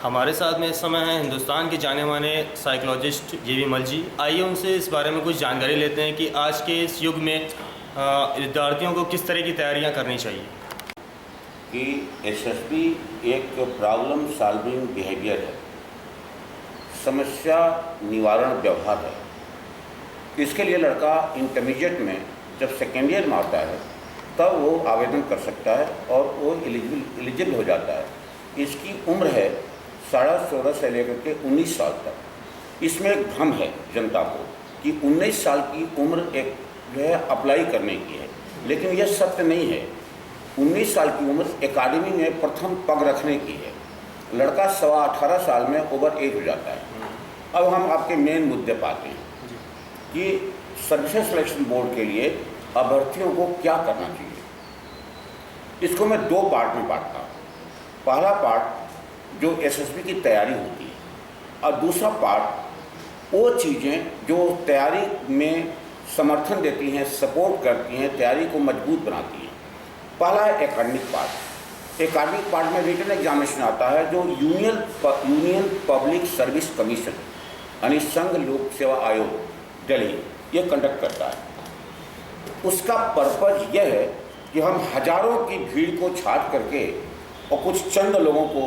हमारे साथ में इस समय हैं हिंदुस्तान के जाने माने साइकोलॉजिस्ट जेबी मल जी। आइए उनसे इस बारे में कुछ जानकारी लेते हैं कि आज के इस युग में विद्यार्थियों को किस तरह की तैयारियां करनी चाहिए। कि एसएसबी एक प्रॉब्लम सॉल्विंग बिहेवियर है, समस्या निवारण व्यवहार है। इसके लिए लड़का इंटरमीडिएट में जब सेकेंड ईयर में आता है तब वो आवेदन कर सकता है और वो एलिजिबल हो जाता है। इसकी उम्र है 16.5 से लेकर के 19 साल तक। इसमें एक भ्रम है जनता को कि 19 साल की उम्र एक जो है अप्लाई करने की है, लेकिन यह सत्य नहीं है। 19 साल की उम्र एकेडमी में प्रथम पग रखने की है। लड़का 18 साल में ओवर एज हो जाता है। अब हम आपके मेन मुद्दे पाते हैं कि सर्विसेज सिलेक्शन बोर्ड के लिए अभ्यर्थियों को क्या करना चाहिए। इसको मैं 2 पार्ट में बांटता हूँ। पहला पार्ट जो एसएसबी की तैयारी होती है और दूसरा पार्ट वो चीज़ें जो तैयारी में समर्थन देती हैं, सपोर्ट करती हैं, तैयारी को मजबूत बनाती हैं। पहला है एकेडमिक पार्ट। एकेडमिक पार्ट में रिटन एग्जामिनेशन आता है जो यूनियन पब्लिक सर्विस कमीशन यानी संघ लोक सेवा आयोग दिल्ली ये कंडक्ट करता है। उसका पर्पज यह है कि हम हजारों की भीड़ को छाट करके और कुछ चंद लोगों को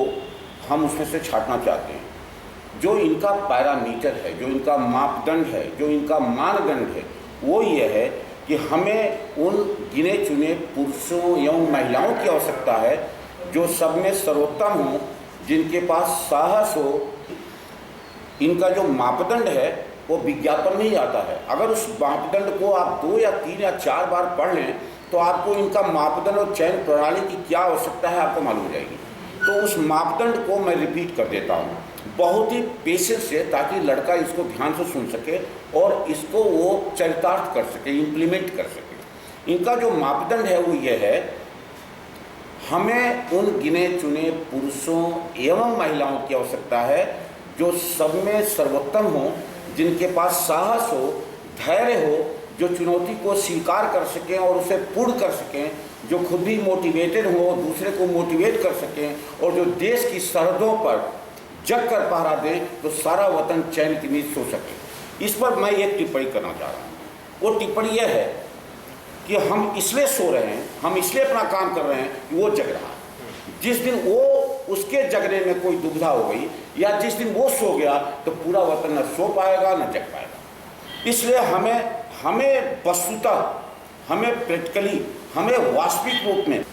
हम उसमें से छाटना चाहते हैं। जो इनका पैरामीटर है, जो इनका मापदंड है, जो इनका मानदंड है, वो ये है कि हमें उन गिने चुने पुरुषों एवं महिलाओं की आवश्यकता है जो सब में सर्वोत्तम हो, जिनके पास साहस हो। इनका जो मापदंड है वो विज्ञापन में ही आता है। अगर उस मापदंड को आप 2 या 3 या 4 बार पढ़ लें तो आपको इनका मापदंड और चयन प्रणाली की क्या आवश्यकता है आपको मालूम हो जाएगी। तो उस मापदंड को मैं रिपीट कर देता हूँ बहुत ही पेशेंस से, ताकि लड़का इसको ध्यान से सुन सके और इसको वो चरितार्थ कर सके, इम्प्लीमेंट कर सके। इनका जो मापदंड है वो ये है, हमें उन गिने चुने पुरुषों एवं महिलाओं की आवश्यकता है जो सब में सर्वोत्तम हो, जिनके पास साहस हो, धैर्य हो, जो चुनौती को स्वीकार कर सकें और उसे पूर्ण कर सकें, जो खुद भी मोटिवेटेड हो, दूसरे को मोटिवेट कर सकें और जो देश की सरहदों पर जग कर पहरा दें तो सारा वतन चैन की नींद सो सके। इस पर मैं एक टिप्पणी करना चाह रहा हूँ। वो टिप्पणी यह है कि हम इसलिए सो रहे हैं, हम इसलिए अपना काम कर रहे हैं कि वो जग रहा है। जिस दिन वो उसके जगने में कोई दुविधा हो गई या जिस दिन वो सो गया तो पूरा वतन न सो पाएगा न जग पाएगा। इसलिए हमें वस्तुतः, हमें प्रैक्टिकली, हमें वास्तविक रूप में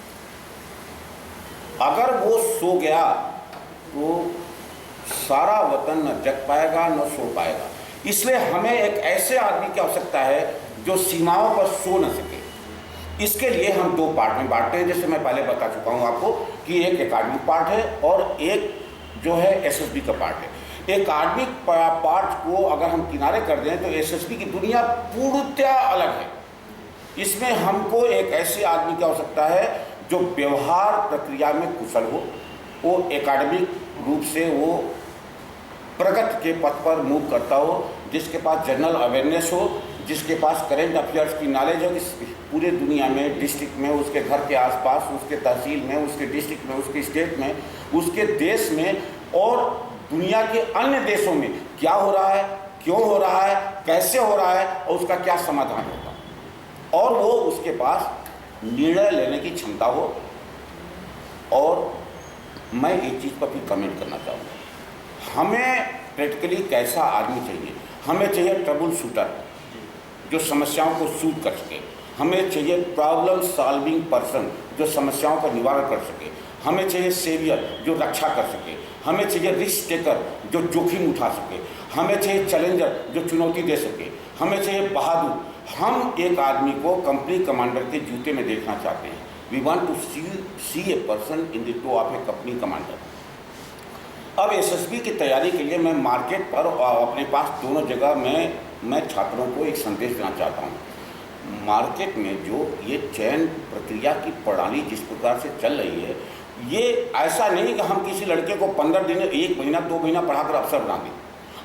अगर वो सो गया तो सारा वतन न जग पाएगा न सो पाएगा। इसलिए हमें एक ऐसे आदमी की आवश्यकता है जो सीमाओं पर सो न सके। इसके लिए हम 2 पार्ट में बांटते हैं, जैसे मैं पहले बता चुका हूँ आपको कि एक एकेडमिक पार्ट है और एक जो है एसएसबी का पार्ट है। एकेडमिक पार्ट को अगर हम किनारे कर दें तो एसएसबी की दुनिया पूर्णतया अलग है। इसमें हमको एक ऐसे आदमी की आवश्यकता है जो व्यवहार प्रक्रिया में कुशल हो, वो एकेडमिक रूप से वो प्रगति के पथ पर मूव करता हो, जिसके पास जनरल अवेयरनेस हो, जिसके पास करेंट अफेयर्स की नॉलेज हो कि पूरे दुनिया में, डिस्ट्रिक्ट में, उसके घर के आसपास, उसके तहसील में, उसके डिस्ट्रिक्ट में, उसके स्टेट में, उसके देश में और दुनिया के अन्य देशों में क्या हो रहा है, क्यों हो रहा है, कैसे हो रहा है और उसका क्या समाधान होगा। और वो उसके पास निर्णय लेने की क्षमता हो। और मैं एक चीज़ पर भी कमेंट करना चाहूँगा, हमें प्रैक्टिकली कैसा आदमी चाहिए। हमें चाहिए ट्रबल शूटर जो समस्याओं को सूट कर सके। हमें चाहिए प्रॉब्लम सॉल्विंग पर्सन जो समस्याओं का निवारण कर सके। हमें चाहिए सेवियर जो रक्षा कर सके। हमें चाहिए रिस्क टेकर जो जोखिम उठा सके। हमें चाहिए चैलेंजर जो चुनौती दे सके। हमें चाहिए बहादुर। हम एक आदमी को कंपनी कमांडर के जूते में देखना चाहते हैं। We want to see a person in the toe of a company commander. अब एसएसबी की तैयारी के लिए मैं मार्केट पर और अपने पास दोनों जगह मैं छात्रों को एक संदेश देना चाहता हूँ। मार्केट में जो ये चयन प्रक्रिया की प्रणाली जिस प्रकार से चल रही है, ये ऐसा नहीं कि हम किसी लड़के को 15 दिन, 1 महीना, 2 महीना पढ़ाकर अफसर बना दें।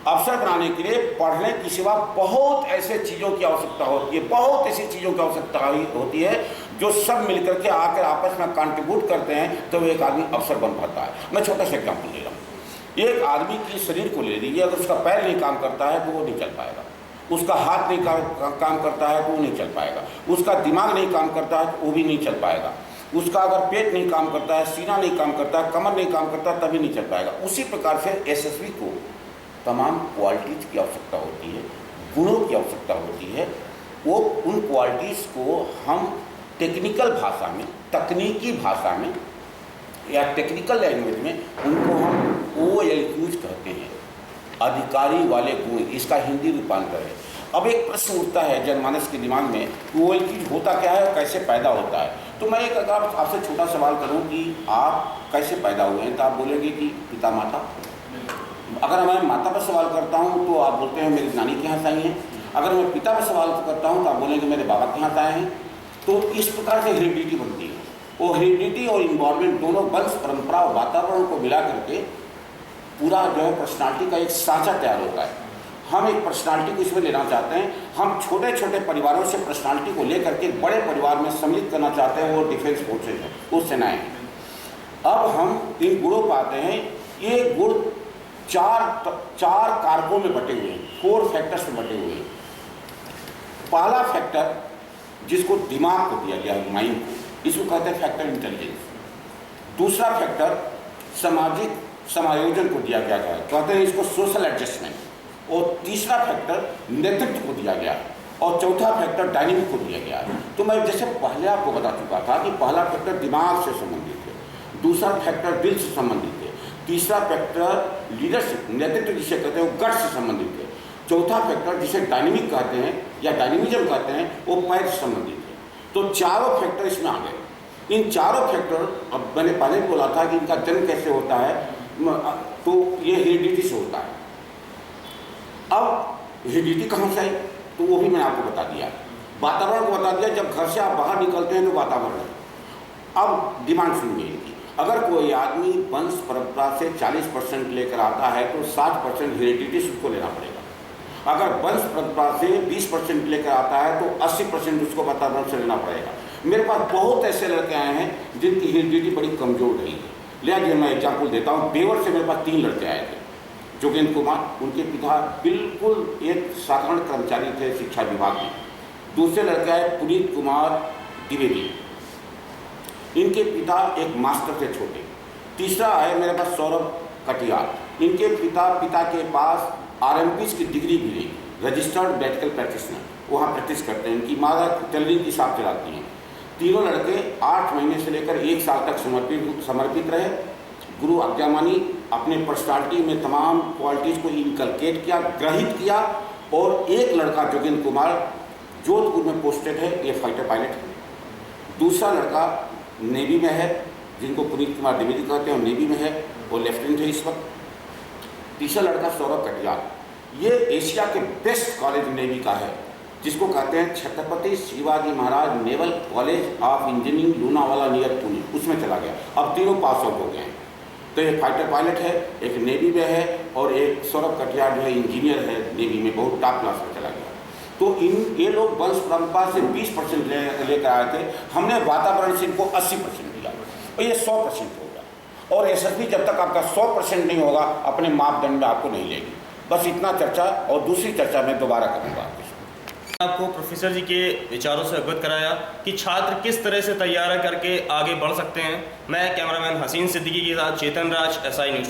अफसर बनाने के लिए पढ़ने की सिवा बहुत ऐसे चीज़ों की आवश्यकता होती है, बहुत ऐसी चीज़ों की आवश्यकता होती है जो सब मिलकर के आकर आपस में कंट्रीब्यूट करते हैं तो वो एक आदमी अफसर बन पाता है। मैं छोटा सा एग्जाम्पल दे रहा हूँ। एक आदमी के शरीर को ले लीजिए, अगर उसका पैर नहीं काम करता है तो वो नहीं चल पाएगा, उसका हाथ नहीं काम करता है तो वो नहीं चल पाएगा, उसका दिमाग नहीं काम करता है तो वो भी नहीं चल पाएगा, उसका अगर पेट नहीं काम करता है, सीना नहीं काम करता है, कमर नहीं काम करता तभी नहीं चल पाएगा। उसी प्रकार से एसएसबी को तमाम क्वालिटीज़ की आवश्यकता होती है, गुणों की आवश्यकता होती है। वो उन क्वालिटीज़ को हम टेक्निकल भाषा में, तकनीकी भाषा में या टेक्निकल लैंग्वेज में उनको हम OLQs कहते हैं, अधिकारी वाले गुण। इसका हिंदी रूपांतर है। अब एक प्रश्न उठता है जनमानस के दिमाग में, OLQ होता क्या है और कैसे पैदा होता है। तो मैं एक अगर आपसे छोटा सवाल करूं कि आप कैसे पैदा हुए हैं, तो आप बोलेंगे कि पिता माता। अगर मैं माता पर सवाल करता हूं तो आप बोलते हैं मेरी नानी के यहाँ से आई हैं। अगर मैं पिता पर सवाल करता हूं तो आप बोलेंगे मेरे बाबा के यहाँ से आए हैं। तो इस प्रकार से हेरिडिटी बनती है। वो हेरिडिटी और इन्वायरमेंट दोनों वंश परंपरा और वातावरण को मिला करके पूरा जो है पर्सनालिटी का एक सांचा तैयार होता है। हम एक पर्सनालिटी को इसमें लेना चाहते हैं। हम छोटे छोटे परिवारों से पर्सनालिटी को लेकर के बड़े परिवार में सम्मिलित करना चाहते हैं। वो डिफेंस फोर्सेज है, वो सेनाएं हैं। अब हम इन गुणों को आते हैं। ये गुण चार कारकों में बटे हुए हैं, 4 फैक्टर्स में बटे हुए हैं। पहला फैक्टर जिसको दिमाग को दिया गया है, माइंड को, इसको कहते हैं फैक्टर इंटेलिजेंस। दूसरा फैक्टर सामाजिक समायोजन को दिया गया है, कहते हैं इसको सोशल एडजस्टमेंट। और तीसरा फैक्टर नेतृत्व को दिया गया है। और चौथा फैक्टर डायनेमिक को दिया गया है। तो मैं जैसे पहले आपको बता चुका था कि पहला फैक्टर दिमाग से संबंधित है, दूसरा फैक्टर दिल से संबंधित है, तीसरा फैक्टर लीडरशिप, नेतृत्व जिसे कहते हैं वो गट से संबंधित है, चौथा फैक्टर जिसे डायनेमिक कहते हैं या डायनेमिज्म कहते हैं वो पैर से संबंधित है। तो चारों फैक्टर इसमें आ गए। इन चारों फैक्टर, अब मैंने पहले बोला था कि इनका जन्म कैसे होता है, तो ये हेरिडिटी से होता है। अब हेरिडिटी कहाँ से आई, तो वो भी मैंने आपको बता दिया। वातावरण को बता दिया। जब घर से आप बाहर निकलते हैं तो वातावरण है। अब डिमांड सुनिए इनकी। अगर कोई आदमी वंश परंपरा से 40% लेकर आता है तो 60% हेरिडिटी उसको लेना पड़ेगा। अगर वंश परंपरा से 20% लेकर आता है तो 80% उसको वातावरण से लेना पड़ेगा। मेरे पास बहुत ऐसे लड़के आए हैं जिनकी हेरिडिटी बड़ी कमजोर रही है। लिहाजा मैं एग्जाम्पल देता हूँ। बेवर से मेरे पास 3 लड़के आए थे। जोगेंद्र कुमार, उनके पिता बिल्कुल एक साधारण कर्मचारी थे शिक्षा विभाग में। दूसरे लड़के आए पुनीत कुमार द्विवेदी, इनके पिता एक मास्टर थे छोटे। तीसरा आए मेरे पास सौरभ कटियार, इनके पिता के पास RMPs की डिग्री भी रही, रजिस्टर्ड मेडिकल प्रैक्टिशनर, वहाँ प्रैक्टिस करते हैं। इनकी माता टेलरिंग की शॉप चलाती हैं। तीनों लड़के 8 महीने से लेकर 1 साल तक समर्पित रहे। गुरु आज्ञा मानी, अपने पर्सनालिटी में तमाम क्वालिटीज़ को इनकलकेट किया, ग्रहित किया। और एक लड़का जोगेंद्र कुमार जोधपुर में पोस्टेड है, ये फाइटर पायलट है। दूसरा लड़का नेवी में है, जिनको पुनीत कुमार द्विवेदी कहते हैं, और नेवी में है, वो लेफ्टिनेंट है इस वक्त। तीसरा लड़का सौरभ कटियार, ये एशिया के बेस्ट कॉलेज नेवी का है, जिसको कहते हैं Chhatrapati Shivaji Maharaj naval college of engineering Lonavala near Pune, उसमें चला गया। अब तीनों पास आउट हो गए हैं। तो एक फाइटर पायलट है, एक नेवी में है, और एक सौरभ कटियार जो है इंजीनियर है नेवी में, बहुत टॉप क्लास में चला गया। तो ये लोग वंश परंपरा से 20% लेकर आए थे। हमने वातावरण से इनको 80% दिया और ये 100% होगा। और एसएसबी जब तक आपका 100% नहीं होगा, अपने मापदंड में आपको नहीं लेगी। बस इतना चर्चा, और दूसरी चर्चा मैं दोबारा करूँगा। आपको प्रोफेसर जी के विचारों से अवगत कराया कि छात्र किस तरह से तैयारी करके आगे बढ़ सकते हैं। मैं कैमरामैन हसीन सिद्दीकी के साथ चेतन राज, SI न्यूज़ टुडे।